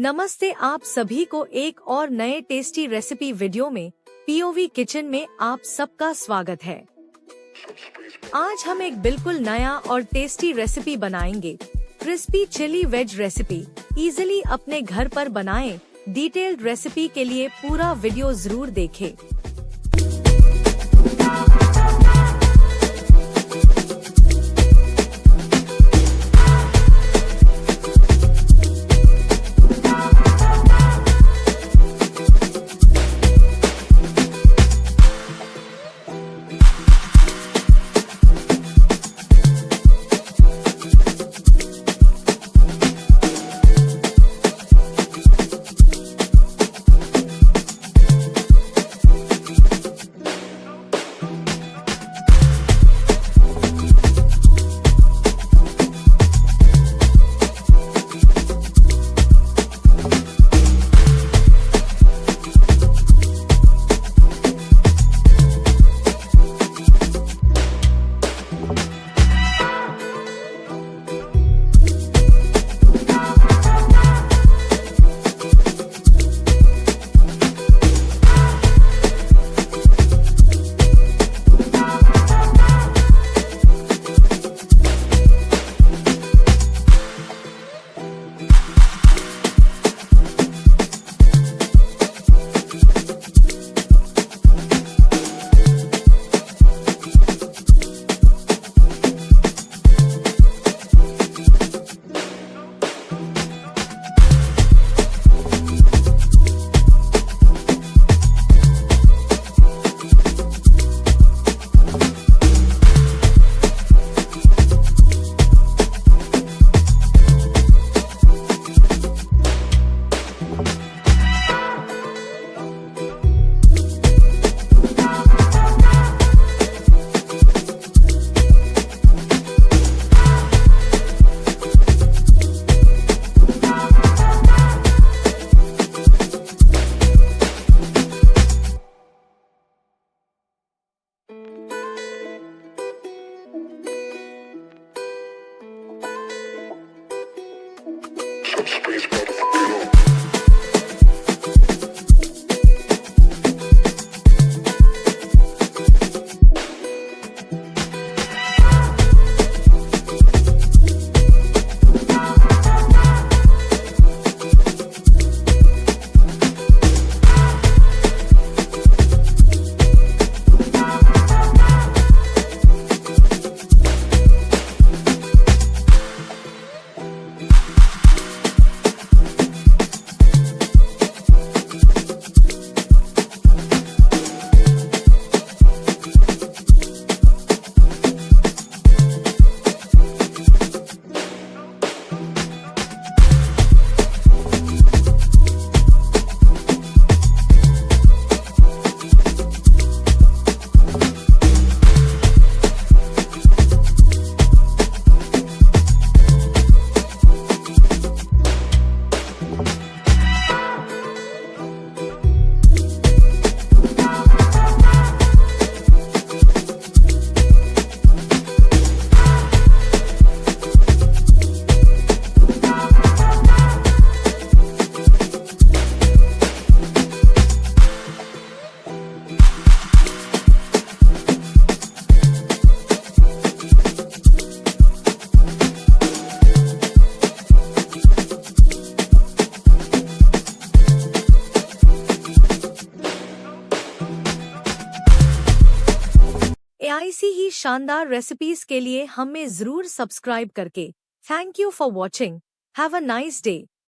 नमस्ते, आप सभी को एक और नए टेस्टी रेसिपी वीडियो में पीओवी किचन में आप सबका स्वागत है। आज हम एक बिल्कुल नया और टेस्टी रेसिपी बनाएंगे, crispy chilli veg recipe. Easily अपने घर पर बनाएं। डिटेल्ड रेसिपी के लिए पूरा वीडियो जरूर देखें। ऐसी ही शानदार रेसिपीज के लिए हमें जरूर सब्सक्राइब करके। Thank you for watching. Have a nice day.